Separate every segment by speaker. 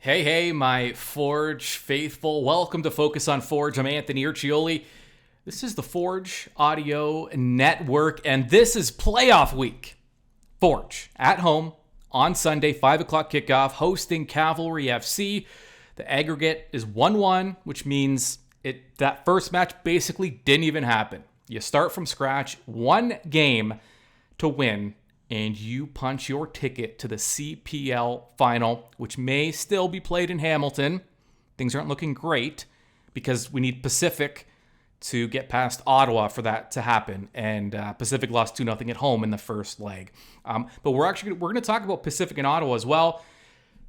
Speaker 1: Hey, my Forge faithful. Welcome to Focus on Forge. I'm Anthony Urciuoli. This is the Forge Audio Network, and this is playoff week. Forge at home on Sunday, 5 o'clock kickoff, hosting Cavalry FC. The aggregate is 1-1, which means that first match basically didn't even happen. You start from scratch, one game to win, and you punch your ticket to the CPL Final, which may still be played in Hamilton. Things aren't looking great because we need Pacific to get past Ottawa for that to happen. And Pacific lost 2-0 at home in the first leg. But we're going to talk about Pacific and Ottawa as well.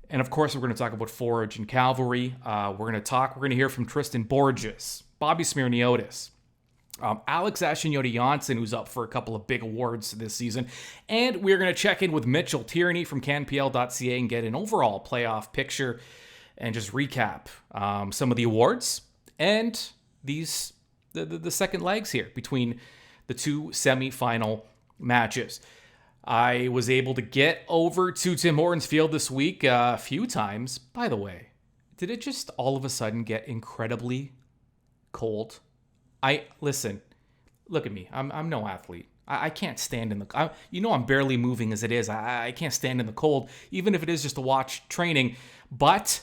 Speaker 1: And of course, we're going to talk about Forge and Cavalry. We're going to hear from Tristan Borgers, Bobby Smyrniotis, Alex Achinioti-Jönsson, who's up for a couple of big awards this season. And we're going to check in with Mitchell Tierney from CanPL.ca and get an overall playoff picture and just recap some of the awards and the second legs here between the two semi-final matches. I was able to get over to Tim Hortons Field this week a few times. By the way, did it just all of a sudden get incredibly cold? Listen, look at me. I'm no athlete. I can't stand in the... I'm barely moving as it is. I can't stand in the cold, even if it is just to watch training. But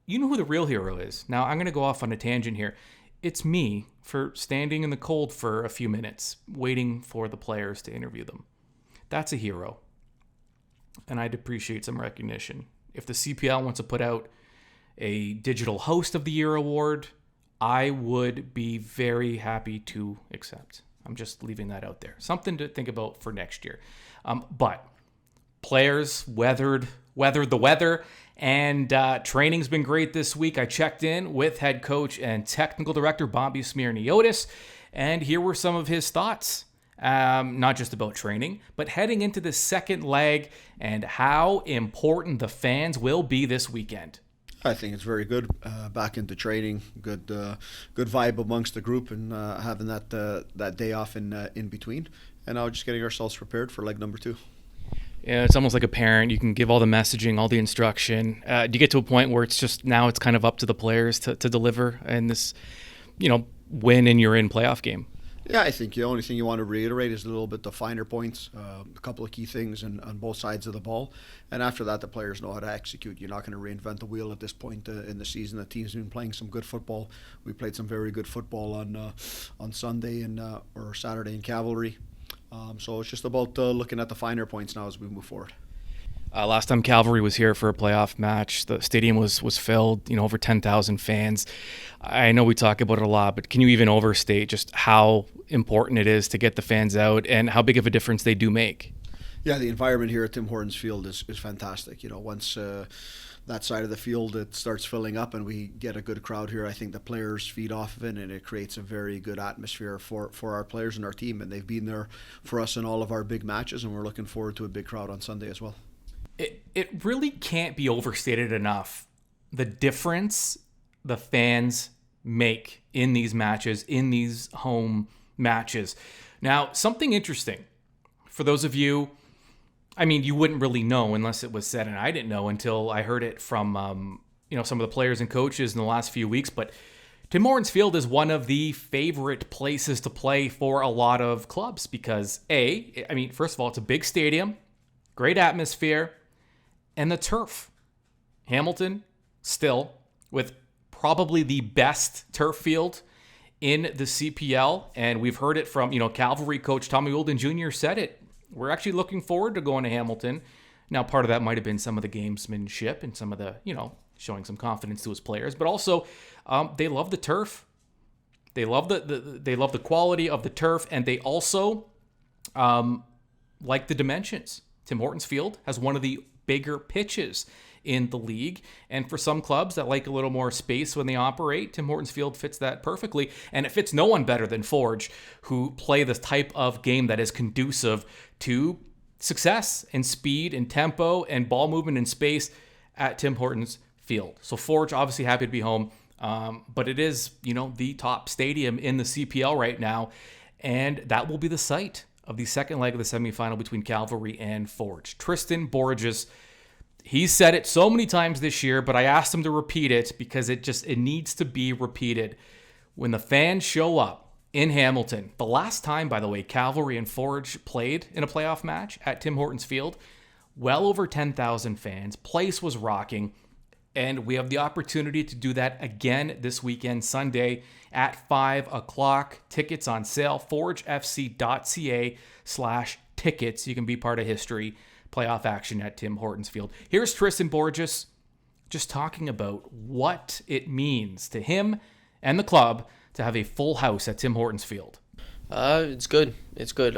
Speaker 1: you know who the real hero is. Now, I'm going to go off on a tangent here. It's me for standing in the cold for a few minutes, waiting for the players to interview them. That's a hero. And I'd appreciate some recognition. If the CPL wants to put out a Digital Host of the Year award, I would be very happy to accept. I'm just leaving that out there. Something to think about for next year. But players weathered the weather, and training's been great this week. I checked in with head coach and technical director Bobby Smyrniotis, and here were some of his thoughts. Not just about training, but heading into the second leg and how important the fans will be this weekend.
Speaker 2: I think it's very good. Back into training, good vibe amongst the group, and having that day off in between, and now just getting ourselves prepared for leg number 2.
Speaker 1: Yeah, it's almost like a parent. You can give all the messaging, all the instruction. Do you get to a point where it's just now it's kind of up to the players to deliver in this, win and you're in playoff game?
Speaker 2: Yeah, I think the only thing you want to reiterate is a little bit the finer points, a couple of key things on both sides of the ball. And after that, the players know how to execute. You're not going to reinvent the wheel at this point in the season. The team's been playing some good football. We played some very good football on Sunday or Saturday in Cavalry. So it's just about looking at the finer points now as we move forward.
Speaker 1: Last time Cavalry was here for a playoff match, the stadium was filled, over 10,000 fans. I know we talk about it a lot, but can you even overstate just how important it is to get the fans out and how big of a difference they do make?
Speaker 2: Yeah, the environment here at Tim Hortons Field is fantastic. Once that side of the field it starts filling up and we get a good crowd here, I think the players feed off of it, and it creates a very good atmosphere for our players and our team. And they've been there for us in all of our big matches, and we're looking forward to a big crowd on Sunday as well.
Speaker 1: It really can't be overstated enough, the difference the fans make in these matches, in these home matches. Now, something interesting for those of you, you wouldn't really know unless it was said, and I didn't know until I heard it from some of the players and coaches in the last few weeks, but Tim Hortons Field is one of the favorite places to play for a lot of clubs because first of all, it's a big stadium, great atmosphere, and the turf. Hamilton, still, with probably the best turf field in the CPL. And we've heard it from, Cavalry coach Tommy Wilden Jr. said it. We're actually looking forward to going to Hamilton. Now, part of that might have been some of the gamesmanship and some of the, showing some confidence to his players. But also, they love the turf. They love the quality of the turf. And they also like the dimensions. Tim Hortons Field has one of the bigger pitches in the league, and for some clubs that like a little more space when they operate, Tim Hortons Field fits that perfectly, and it fits no one better than Forge, who play this type of game that is conducive to success and speed and tempo and ball movement and space at Tim Hortons Field. So Forge obviously happy to be home, but it is the top stadium in the CPL right now, and that will be the site of the second leg of the semifinal between Cavalry and Forge. Tristan Borgers He's said it so many times this year, but I asked him to repeat it because it needs to be repeated. When the fans show up in Hamilton, the last time, by the way, Cavalry and Forge played in a playoff match at Tim Hortons Field, well over 10,000 fans. Place was rocking, and we have the opportunity to do that again this weekend, Sunday at 5 o'clock. Tickets on sale, forgefc.ca/tickets. You can be part of history. Playoff action at Tim Hortons Field. Here's Tristan Borgers just talking about what it means to him and the club to have a full house at Tim Hortons Field.
Speaker 3: It's good. It's good.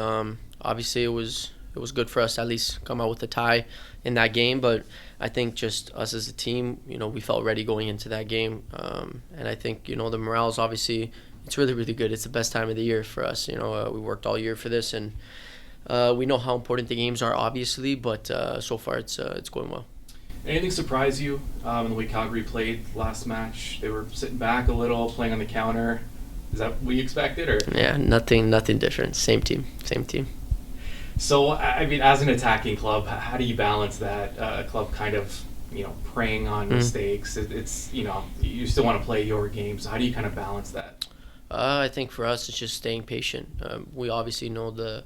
Speaker 3: Obviously, it was good for us to at least come out with a tie in that game. But I think just us as a team, we felt ready going into that game. And I think the morale is obviously it's really, really good. It's the best time of the year for us. We worked all year for this, and we know how important the games are, obviously. But so far, it's going well.
Speaker 1: Anything surprise you in the way Calgary played last match? They were sitting back a little, playing on the counter. Is that what you expected? Or?
Speaker 3: Yeah, nothing different. Same team.
Speaker 1: So, I mean, as an attacking club, how do you balance that? A club kind of, preying on mistakes. It's you still want to play your game. So how do you kind of balance that?
Speaker 3: I think for us, it's just staying patient. We obviously know the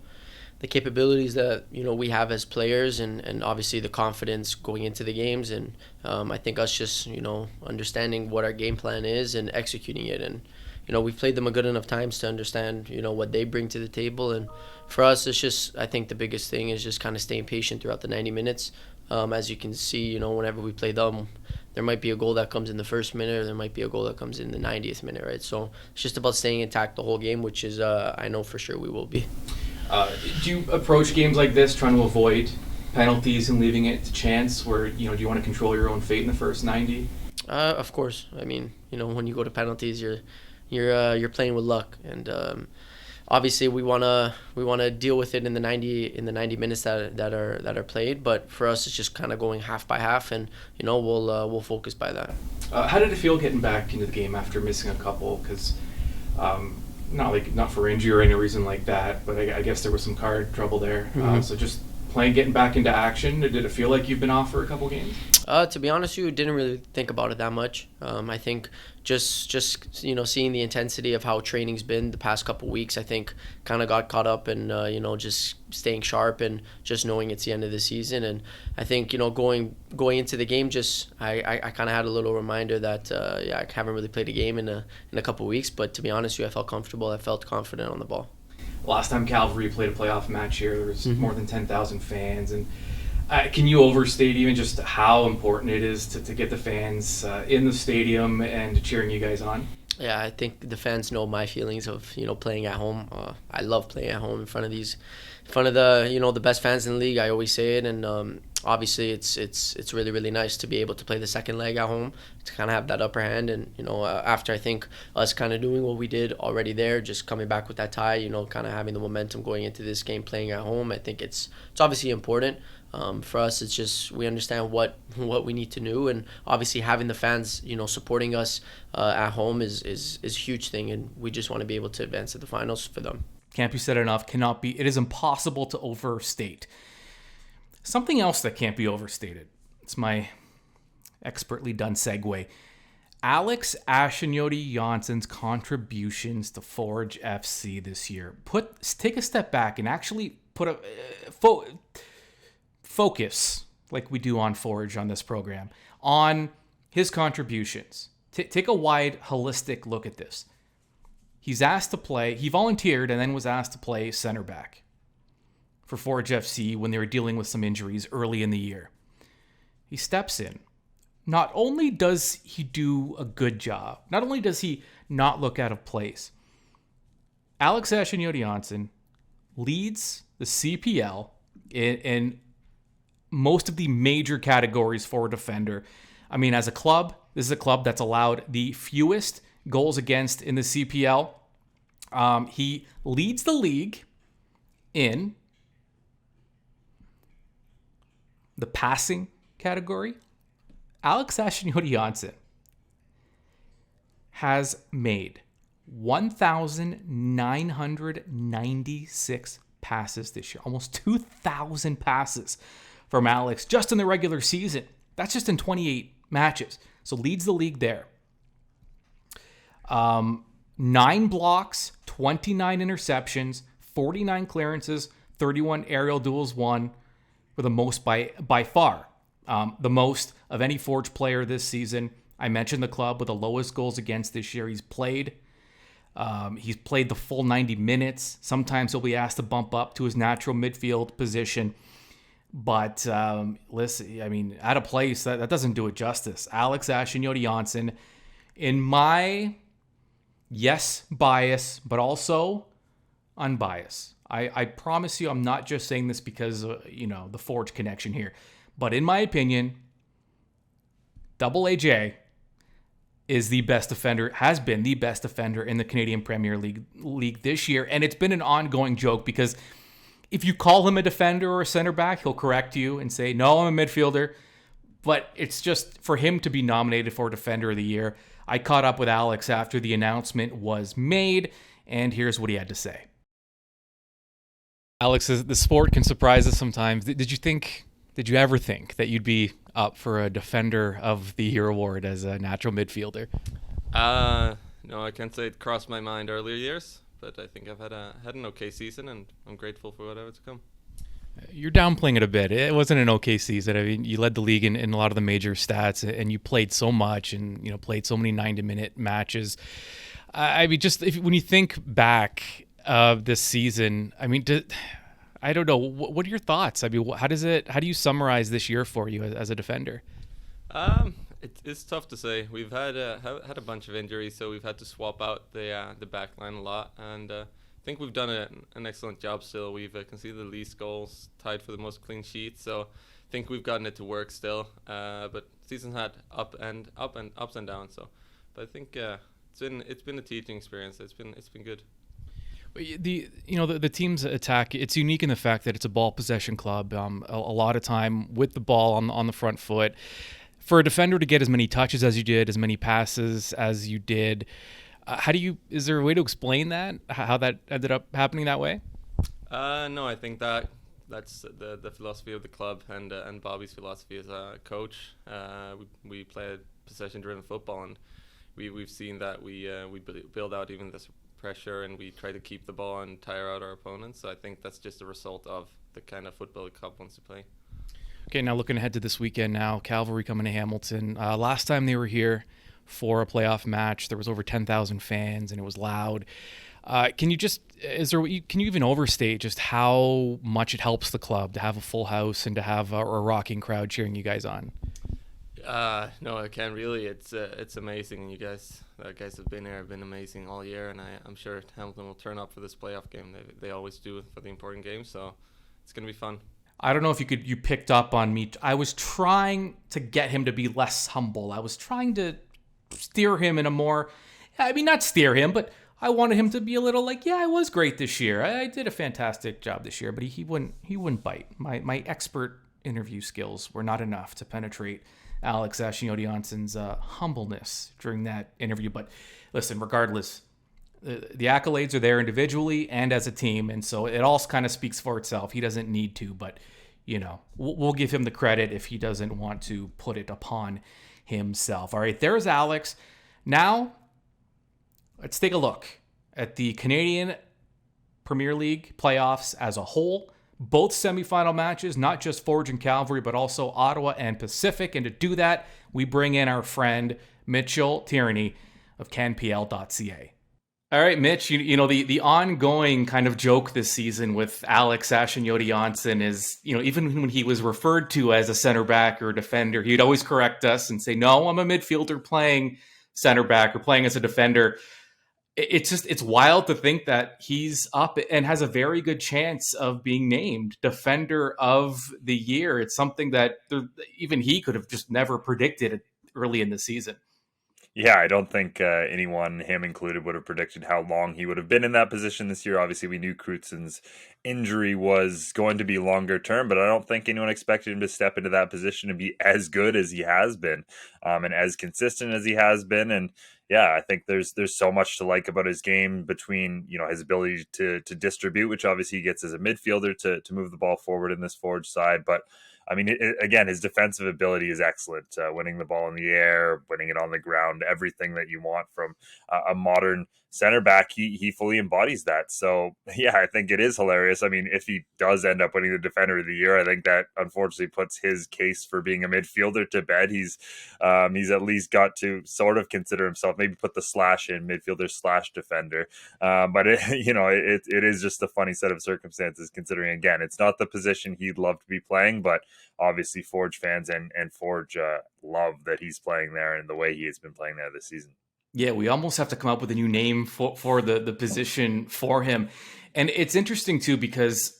Speaker 3: capabilities that we have as players, and obviously the confidence going into the games, and I think us just understanding what our game plan is and executing it, and we've played them a good enough times to understand what they bring to the table, and for us it's just I think the biggest thing is just kind of staying patient throughout the 90 minutes. As you can see, whenever we play them, there might be a goal that comes in the first minute, or there might be a goal that comes in the 90th minute, right? So it's just about staying intact the whole game, which is I know for sure we will be.
Speaker 1: Do you approach games like this trying to avoid penalties and leaving it to chance? Where do you want to control your own fate in the first 90?
Speaker 3: Of course. I mean, when you go to penalties, you're playing with luck, and obviously we wanna deal with it in the 90 minutes that are played. But for us, it's just kind of going half by half, and we'll focus by that.
Speaker 1: How did it feel getting back into the game after missing a couple? Because not for injury or any reason like that, but I guess there was some card trouble there. So just getting back into action, did it feel like you've been off for a couple games?
Speaker 3: To be honest with you, didn't really think about it that much. I think just seeing the intensity of how training's been the past couple weeks, I think kind of got caught up in just staying sharp and just knowing it's the end of the season. And I think going into the game, just I kind of had a little reminder that I haven't really played a game in a couple weeks. But to be honest with you, I felt comfortable. I felt confident on the ball.
Speaker 1: Last time Cavalry played a playoff match here, there was more than 10,000 fans, and can you overstate even just how important it is to get the fans in the stadium and cheering you guys on?
Speaker 3: Yeah, I think the fans know my feelings of playing at home. I love playing at home in front of the best fans in the league. I always say it, and obviously it's really, really nice to be able to play the second leg at home, to kind of have that upper hand. And after I think us kind of doing what we did already there, just coming back with that tie, kind of having the momentum going into this game, playing at home, I think it's obviously important. For us, it's just we understand what we need to do, and obviously having the fans supporting us at home is a huge thing, and we just want to be able to advance to the finals for them.
Speaker 1: Can't be said enough. Cannot be. It is impossible to overstate. Something else that can't be overstated. It's my expertly done segue. Alex Achinioti-Jönsson's contributions to Forge FC this year. Take a step back and actually put a focus, like we do on Forge on this program, on his contributions. Take a wide, holistic look at this. He volunteered and then was asked to play center back for Forge FC when they were dealing with some injuries early in the year. He steps in. Not only does he do a good job, not only does he not look out of place, Alex Achinioti-Jönsson leads the CPL in most of the major categories for a defender. I mean, as a club, this is a club that's allowed the fewest goals against in the CPL. He leads the league in the passing category. Alex Achinioti-Jönsson has made 1,996 passes this year, almost 2,000 passes from Alex just in the regular season. That's just in 28 matches. So leads the league there. 9 blocks, 29 interceptions, 49 clearances, 31 aerial duels won, for the most by far. The most of any Forge player this season. I mentioned the club with the lowest goals against this year. He's played the full 90 minutes. Sometimes he'll be asked to bump up to his natural midfield position. But listen, I mean, at a place that doesn't do it justice. Alex Achinioti-Jönsson, in my bias, but also unbiased. I promise you, I'm not just saying this because the Forge connection here, but in my opinion, Double AJ is the best defender, has been the best defender in the Canadian Premier League this year, and it's been an ongoing joke because if you call him a defender or a center back, he'll correct you and say, no, I'm a midfielder. But it's just for him to be nominated for Defender of the Year. I caught up with Alex after the announcement was made, and here's what he had to say. Alex, the sport can surprise us sometimes. Did you ever think that you'd be up for a Defender of the Year award as a natural midfielder?
Speaker 4: No, I can't say it crossed my mind earlier years, but I think I've had an okay season, and I'm grateful for whatever to come.
Speaker 1: You're downplaying it a bit. It wasn't an okay season. I mean, you led the league in a lot of the major stats, and you played so much, and played so many 90-minute matches. I mean, just when you think back of this season, I mean, I don't know. What are your thoughts? I mean, how do you summarize this year for you as a defender?
Speaker 4: It's tough to say. We've had a bunch of injuries, so we've had to swap out the back line a lot, and I think we've done an excellent job still. We've conceded the least goals, tied for the most clean sheets, so I think we've gotten it to work still. But season's had ups and downs. So, but I think it's been a teaching experience. It's been good.
Speaker 1: The team's attack, it's unique in the fact that it's a ball possession club. A lot of time with the ball on the front foot. For a defender to get as many touches as you did, as many passes as you did, is there a way to explain that? How that ended up happening that way?
Speaker 4: No, I think that's the philosophy of the club and Bobby's philosophy as a coach. We play possession-driven football, and we've seen that we build out even this pressure, and we try to keep the ball and tire out our opponents. So I think that's just a result of the kind of football the club wants to play.
Speaker 1: Okay, now looking ahead to this weekend now, Cavalry coming to Hamilton. Last time they were here for a playoff match, there was over 10,000 fans, and it was loud. Can you even overstate just how much it helps the club to have a full house and to have a rocking crowd cheering you guys on?
Speaker 4: No, I can't really. It's amazing. You guys have been here, have been amazing all year, and I'm sure Hamilton will turn up for this playoff game. They always do for the important games, so it's gonna be fun.
Speaker 1: I don't know if you picked up on me. I was trying to get him to be less humble. I was trying to steer him in a more, not steer him, but I wanted him to be a little like, yeah, I was great this year. I did a fantastic job this year, but he wouldn't bite. My expert interview skills were not enough to penetrate Alex Achinioti-Jönsson's humbleness during that interview. But listen, regardless, the accolades are there individually and as a team, and so it all kind of speaks for itself. He doesn't need to, but we'll give him the credit if he doesn't want to put it upon himself. All right, there's Alex. Now, let's take a look at the Canadian Premier League playoffs as a whole. Both semi-final matches, not just Forge and Cavalry, but also Ottawa and Pacific. And to do that, we bring in our friend Mitchell Tierney of CanPL.ca. All right, Mitch, the ongoing kind of joke this season with Alex Achinioti-Jönsson is, even when he was referred to as a center back or a defender, he'd always correct us and say, no, I'm a midfielder playing center back or playing as a defender. It's wild to think that he's up and has a very good chance of being named Defender of the Year. It's something that even he could have just never predicted early in the season.
Speaker 5: Yeah, I don't think anyone, him included, would have predicted how long he would have been in that position this year. Obviously, we knew Krutzen's injury was going to be longer term, but I don't think anyone expected him to step into that position and be as good as he has been, and as consistent as he has been. And yeah, I think there's so much to like about his game, between his ability to distribute, which obviously he gets as a midfielder to move the ball forward in this Forge side, but I mean, again, his defensive ability is excellent. Winning the ball in the air, winning it on the ground, everything that you want from a modern center back, he fully embodies that. So yeah, I think it is hilarious. I mean, if he does end up winning the Defender of the Year, I think that unfortunately puts his case for being a midfielder to bed. He's at least got to sort of consider himself, maybe put the slash in midfielder / defender. But it is just a funny set of circumstances, considering, again, it's not the position he'd love to be playing, but obviously Forge fans and Forge love that he's playing there and the way he has been playing there this season.
Speaker 1: Yeah, we almost have to come up with a new name for the position for him. And it's interesting too, because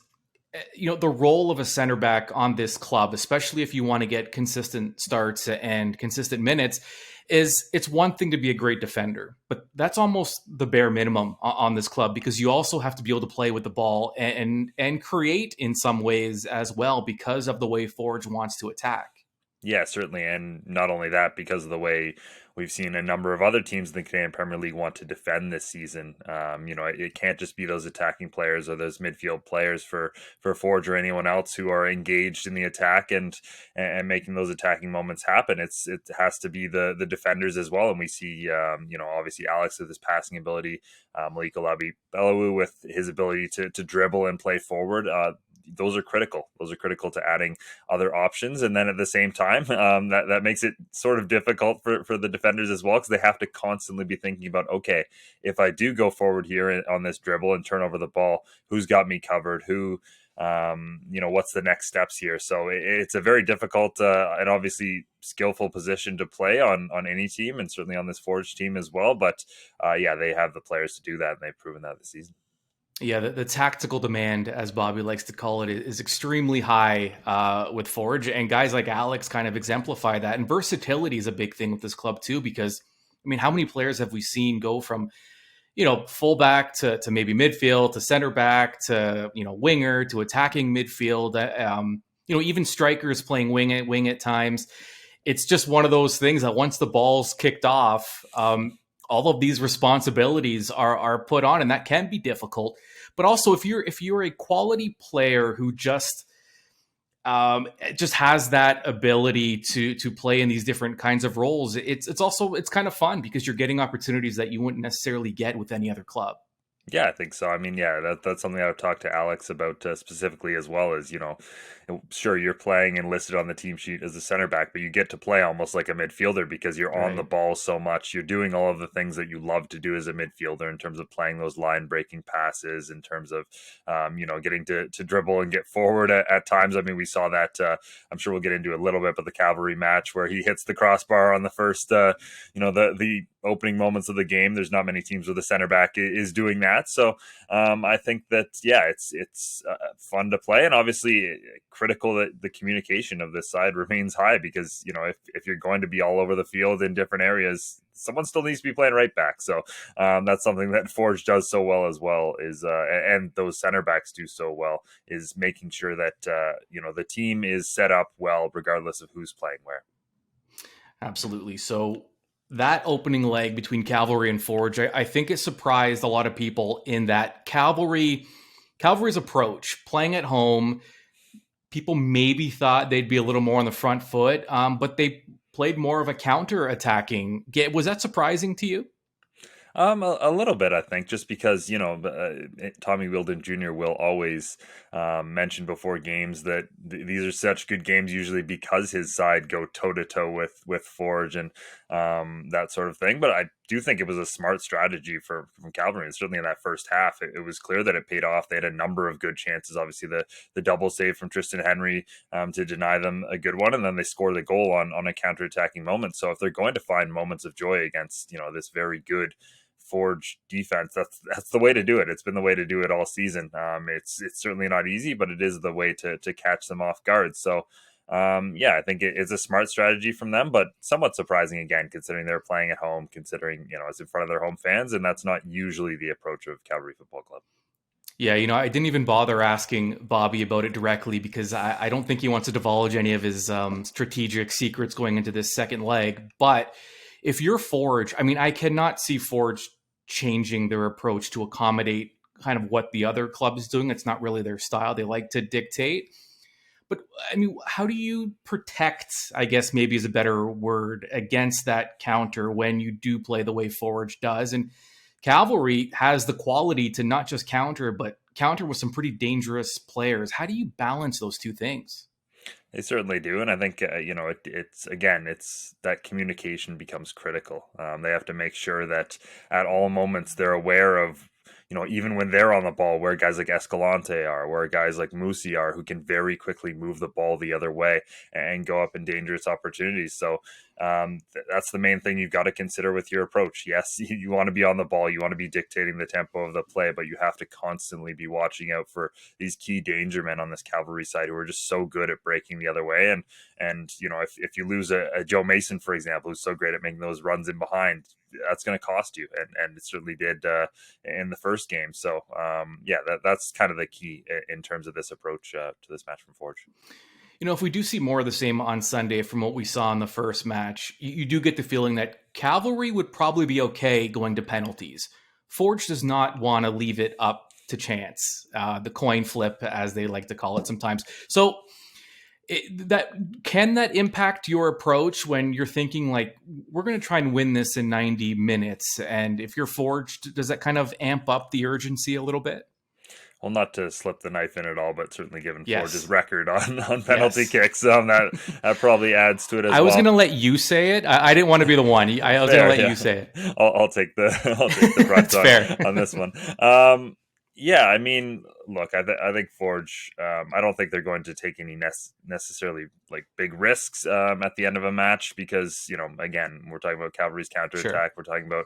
Speaker 1: the role of a center back on this club, especially if you want to get consistent starts and consistent minutes, is it's one thing to be a great defender, but that's almost the bare minimum on this club, because you also have to be able to play with the ball and create in some ways as well, because of the way Forge wants to attack.
Speaker 5: Yeah, certainly. And not only that, because of the way we've seen a number of other teams in the Canadian Premier League want to defend this season. It can't just be those attacking players or those midfield players for Forge or anyone else who are engaged in the attack and making those attacking moments happen. It has to be the defenders as well. And we see, obviously Alex with his passing ability, Malik Olabi-Belawu with his ability to dribble and play forward. Those are critical. Those are critical to adding other options. And then at the same time, that makes it sort of difficult for the defenders as well, because they have to constantly be thinking about, okay, if I do go forward here on this dribble and turn over the ball, who's got me covered? What's the next steps here? So it's a very difficult and obviously skillful position to play on any team, and certainly on this Forge team as well. But they have the players to do that, and they've proven that this season.
Speaker 1: Yeah, the tactical demand, as Bobby likes to call it, is extremely high with Forge, and guys like Alex kind of exemplify that. And versatility is a big thing with this club too, because I mean, how many players have we seen go from fullback to maybe midfield to center back to winger to attacking midfield? Even strikers playing wing at times. It's just one of those things that once the ball's kicked off, all of these responsibilities are put on, and that can be difficult. But also, if you're a quality player who just has that ability to play in these different kinds of roles, it's kind of fun, because you're getting opportunities that you wouldn't necessarily get with any other club.
Speaker 5: Yeah, I think so. I mean, that's something I've talked to Alex about specifically as well. Is sure, you're playing and listed on the team sheet as a center back, but you get to play almost like a midfielder, because you're on the ball so much. You're doing all of the things that you love to do as a midfielder, in terms of playing those line breaking passes, in terms of getting to dribble and get forward at times. I mean, we saw that. I'm sure we'll get into a little bit, but the Cavalry match where he hits the crossbar on the first, the opening moments of the game. There's not many teams where the center back is doing that. So I think that, it's fun to play, and obviously critical that the communication of this side remains high, because if you're going to be all over the field in different areas, someone still needs to be playing right back. So that's something that Forge does so well as well, is and those center backs do so well, is making sure that the team is set up well regardless of who's playing where. Absolutely.
Speaker 1: So that opening leg between Cavalry and Forge, I think it surprised a lot of people, in that Cavalry's approach, playing at home, people maybe thought they'd be a little more on the front foot, but they played more of a counter-attacking game. Was that surprising to you?
Speaker 5: A little bit, I think, just because, Tommy Wheeldon Jr. will always mention before games that these are such good games, usually because his side go toe-to-toe with Forge and that sort of thing. But I do think it was a smart strategy from Cavalry. And certainly in that first half, it was clear that it paid off. They had a number of good chances. Obviously, the double save from Tristan Henry to deny them a good one. And then they score the goal on a counter-attacking moment. So if they're going to find moments of joy against, this very good Forge defense, that's the way to do it. It's been the way to do it all season. It's certainly not easy, but it is the way to catch them off guard. So I think it's a smart strategy from them, but somewhat surprising, again, considering they're playing at home, considering it's in front of their home fans, and that's not usually the approach of Cavalry Football Club.
Speaker 1: Yeah, I didn't even bother asking Bobby about it directly, because I don't think he wants to divulge any of his strategic secrets going into this second leg. But if you're Forge, I mean, I cannot see Forge changing their approach to accommodate kind of what the other club is doing. It's not really their style. They like to dictate. But I mean, how do you protect, I guess maybe is a better word, against that counter when you do play the way Forge does? And Cavalry has the quality to not just counter, but counter with some pretty dangerous players. How do you balance those two things?
Speaker 5: They certainly do, and I think it's that communication becomes critical. They have to make sure that at all moments they're aware of, even when they're on the ball, where guys like Escalante are, where guys like Musi are, who can very quickly move the ball the other way and go up in dangerous opportunities. So that's the main thing you've got to consider with your approach. Yes, you want to be on the ball, you want to be dictating the tempo of the play, but you have to constantly be watching out for these key danger men on this Cavalry side who are just so good at breaking the other way. And if you lose a Joe Mason, for example, who's so great at making those runs in behind, that's going to cost you, and it certainly did in the first game. So that's kind of the key in terms of this approach to this match from Forge.
Speaker 1: If we do see more of the same on Sunday from what we saw in the first match, you do get the feeling that Cavalry would probably be okay going to penalties. Forge does not want to leave it up to chance, the coin flip, as they like to call it sometimes. So can that impact your approach when you're thinking like, we're going to try and win this in 90 minutes? And if you're Forge, does that kind of amp up the urgency a little bit?
Speaker 5: Well, not to slip the knife in at all, but certainly given
Speaker 1: Yes.
Speaker 5: Forge's record on penalty kicks, that probably adds to it as well.
Speaker 1: I was going to let you say it. I didn't want to be the one. I was going to let you say it.
Speaker 5: I'll take the brunt on this one. I mean, look, I think Forge, I don't think they're going to take any necessarily like big risks at the end of a match because, again, we're talking about Cavalry's counterattack. Sure. We're talking about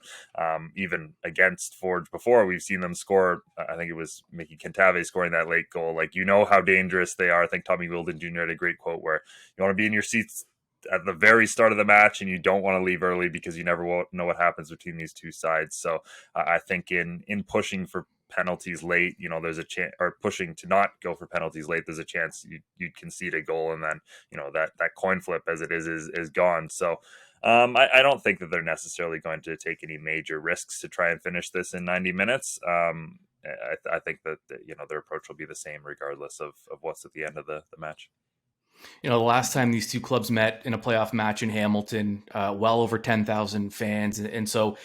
Speaker 5: even against Forge before, we've seen them score. I think it was Mickey Cantave scoring that late goal. Like, how dangerous they are. I think Tommy Wilden Jr. had a great quote where you want to be in your seats at the very start of the match and you don't want to leave early because you never know what happens between these two sides. So I think in pushing for penalties late, there's a chance, or pushing to not go for penalties late, there's a chance you'd concede a goal, and then that coin flip as it is gone. So I don't think that they're necessarily going to take any major risks to try and finish this in 90 minutes. I think that their approach will be the same regardless of what's at the end of the match.
Speaker 1: The last time these two clubs met in a playoff match in Hamilton, well over 10,000 fans, and so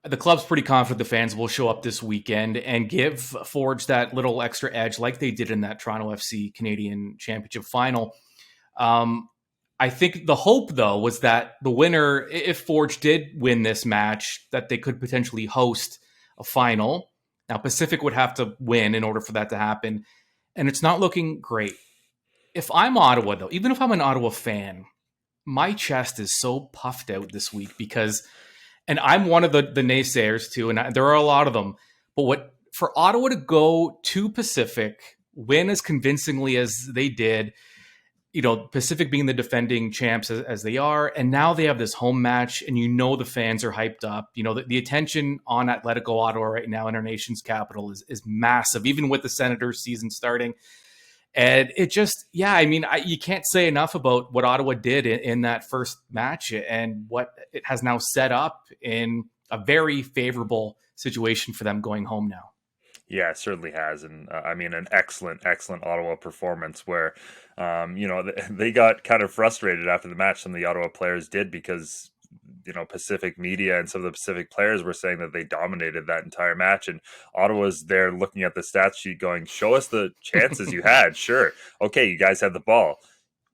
Speaker 1: the club's pretty confident the fans will show up this weekend and give Forge that little extra edge like they did in that Toronto FC Canadian Championship final. I think the hope, though, was that the winner, if Forge did win this match, that they could potentially host a final. Now, Pacific would have to win in order for that to happen, and it's not looking great. If I'm Ottawa, though, even if I'm an Ottawa fan, my chest is so puffed out this week because... And I'm one of the naysayers too, and there are a lot of them. But for Ottawa to go to Pacific, win as convincingly as they did, Pacific being the defending champs as they are, and now they have this home match, and the fans are hyped up. The attention on Atletico Ottawa right now in our nation's capital is massive, even with the Senators season starting. And it just, you can't say enough about what Ottawa did in that first match and what it has now set up in a very favorable situation for them going home now.
Speaker 5: Yeah, it certainly has. And an excellent Ottawa performance where, they got kind of frustrated after the match. Some of the Ottawa players did because Pacific media and some of the Pacific players were saying that they dominated that entire match, and Ottawa's there looking at the stats sheet going, show us the chances you had. Sure. Okay, you guys had the ball.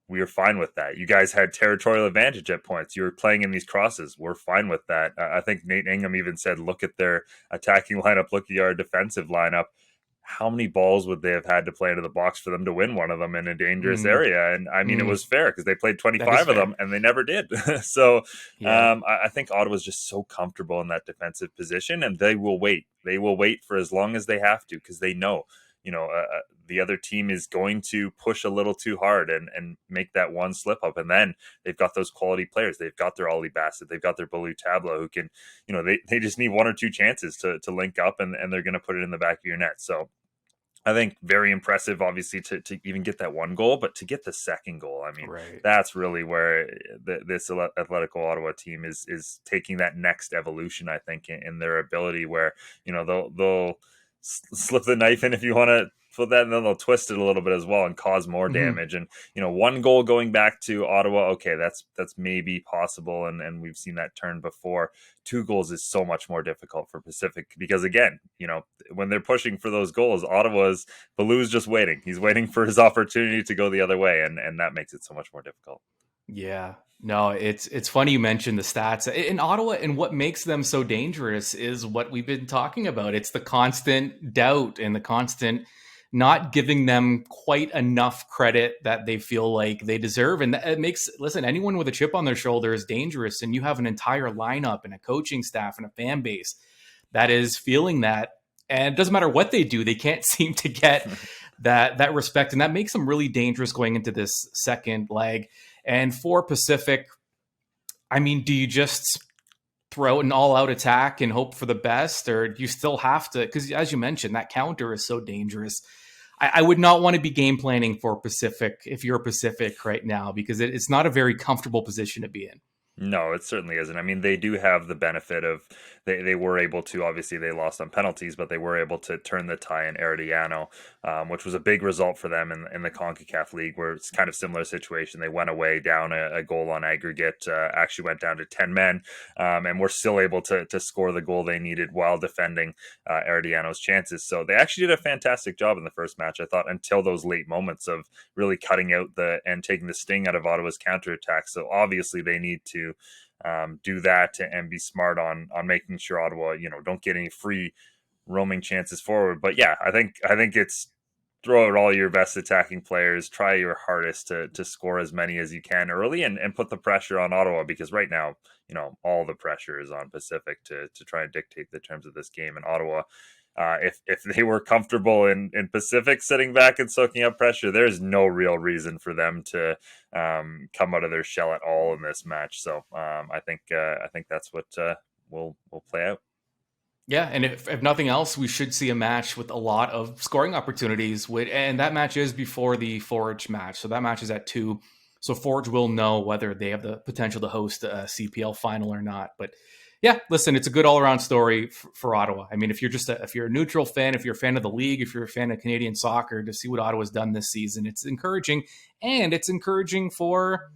Speaker 5: We are fine with that. You guys had territorial advantage at points. You were playing in these crosses. We're fine with that. I think Nate Ingham even said, look at their attacking lineup, look at our defensive lineup. How many balls would they have had to play into the box for them to win one of them in a dangerous area? And it was fair because they played 25 of them and they never did. So I think Ottawa's just so comfortable in that defensive position, and they will wait. They will wait for as long as they have to because they know, the other team is going to push a little too hard and make that one slip up. And then they've got those quality players. They've got their Ollie Bassett. They've got their Baloo Tableau who can, they just need one or two chances to link up and they're going to put it in the back of your net. So I think very impressive, obviously, to even get that one goal, but to get the second goal, That's really where this Atletico Ottawa team is taking that next evolution, I think, in their ability where, they'll slip the knife in if you want to put that, and then they'll twist it a little bit as well and cause more damage. And, one goal going back to Ottawa, okay, that's maybe possible. And we've seen that turn before. 2 goals is so much more difficult for Pacific because, again, when they're pushing for those goals, Ballou's just waiting. He's waiting for his opportunity to go the other way. And that makes it so much more difficult.
Speaker 1: Yeah, no, it's funny you mentioned the stats in Ottawa, and what makes them so dangerous is what we've been talking about. It's the constant doubt and the constant not giving them quite enough credit that they feel like they deserve. And it makes, anyone with a chip on their shoulder is dangerous. And you have an entire lineup and a coaching staff and a fan base that is feeling that. And it doesn't matter what they do, they can't seem to get that respect. And that makes them really dangerous going into this second leg. And for Pacific, I mean, do you just throw an all-out attack and hope for the best, or do you still have to? Because as you mentioned, that counter is so dangerous. I would not want to be game planning for Pacific if you're Pacific right now, because it's not a very comfortable position to be in.
Speaker 5: No, it certainly isn't. I mean, they do have the benefit of they were able to, obviously they lost on penalties, but they were able to turn the tie in Herediano, which was a big result for them in the CONCACAF League, where it's kind of similar situation. They went away down a goal on aggregate, actually went down to 10 men, and were still able to score the goal they needed while defending Herediano's chances. So they actually did a fantastic job in the first match, I thought, until those late moments of really cutting out and taking the sting out of Ottawa's counterattack. So obviously they need to do that and be smart on making sure Ottawa, don't get any free roaming chances forward. But yeah, I think it's throw out all your best attacking players, try your hardest to score as many as you can early and put the pressure on Ottawa, because right now, all the pressure is on Pacific to try and dictate the terms of this game. And Ottawa, if they were comfortable in Pacific sitting back and soaking up pressure, there's no real reason for them to come out of their shell at all in this match. So I think that's what will play out.
Speaker 1: Yeah, and if nothing else, we should see a match with a lot of scoring opportunities. And that match is before the Forge match, so that match is at 2. So Forge will know whether they have the potential to host a CPL final or not. But yeah, listen, it's a good all-around story for Ottawa. I mean, if you're a neutral fan, if you're a fan of the league, if you're a fan of Canadian soccer, to see what Ottawa's done this season, it's encouraging. And it's encouraging for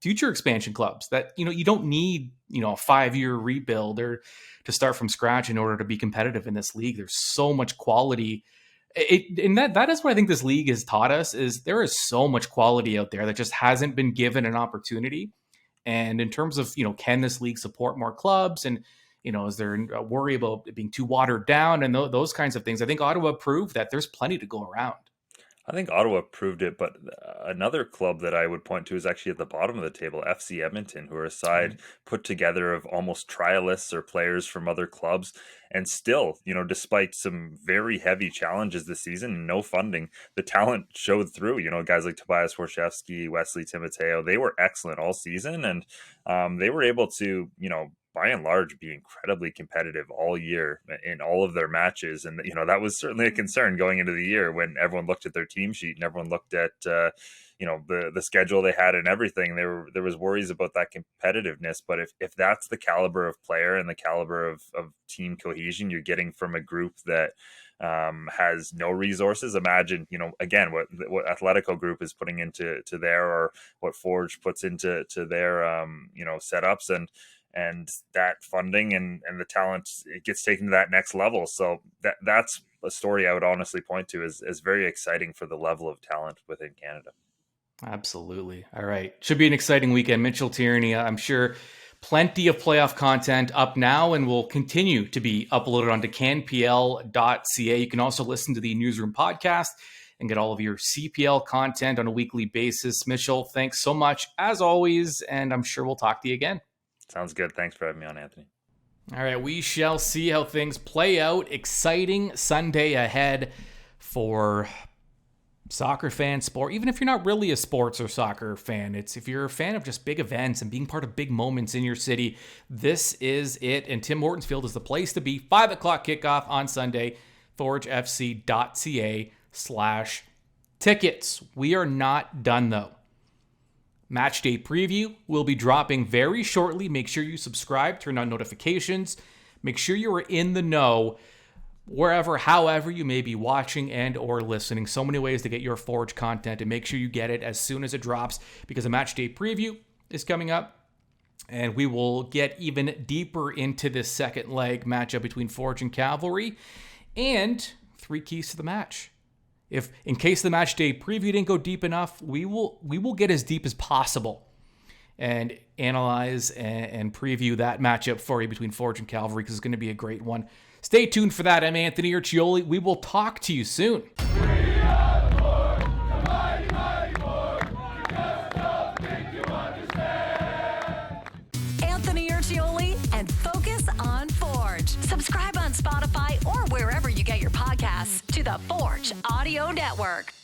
Speaker 1: future expansion clubs that, you don't need, a 5-year rebuild or to start from scratch in order to be competitive in this league. There's so much quality. And that is what I think this league has taught us, is there is so much quality out there that just hasn't been given an opportunity. And in terms of, can this league support more clubs? And, is there a worry about it being too watered down and those kinds of things? I think Ottawa proved that there's plenty to go around.
Speaker 5: I think Ottawa proved it, but another club that I would point to is actually at the bottom of the table, FC Edmonton, who are a side put together of almost trialists or players from other clubs. And still, despite some very heavy challenges this season and no funding, the talent showed through. Guys like Tobias Warshevsky, Wesley Timoteo, they were excellent all season. And they were able to, by and large, be incredibly competitive all year in all of their matches. And, that was certainly a concern going into the year when everyone looked at their team sheet and everyone looked at, the schedule they had and everything. There was worries about that competitiveness. But if that's the caliber of player and the caliber of team cohesion you're getting from a group that has no resources, imagine, again, what Atletico Group is putting into there, or what Forge puts into their, setups, and that funding and the talent, it gets taken to that next level. So that's a story I would honestly point to as very exciting for the level of talent within Canada.
Speaker 1: Absolutely. All right. Should be an exciting weekend. Mitchell Tierney, I'm sure plenty of playoff content up now and will continue to be uploaded onto CanPL.ca. You can also listen to the Newsroom podcast and get all of your CPL content on a weekly basis. Mitchell, thanks so much as always, and I'm sure we'll talk to you again.
Speaker 5: Sounds good. Thanks for having me on, Anthony.
Speaker 1: All right, we shall see how things play out. Exciting Sunday ahead for soccer fans, sport. Even if you're not really a sports or soccer fan, if you're a fan of just big events and being part of big moments in your city, this is it. And Tim Hortons Field is the place to be. 5 o'clock kickoff on Sunday. forgefc.ca/tickets. We are not done though. Match day preview will be dropping very shortly. Make sure you subscribe, turn on notifications. Make sure you're in the know. wherever, however you may be watching and or listening. So many ways to get your Forge content, and make sure you get it as soon as it drops, because a match day preview is coming up. And we will get even deeper into this second leg matchup between Forge and Cavalry, and 3 keys to the match. If in case the match day preview didn't go deep enough, we will get as deep as possible and analyze and preview that matchup for you between Forge and Cavalry, because it's going to be a great one. Stay tuned for that. I'm Anthony Urciuoli. We will talk to you soon.
Speaker 6: Anthony Urciuoli and Focus on Forge. Subscribe on Spotify or wherever you get your podcasts to the Forge Audio Network.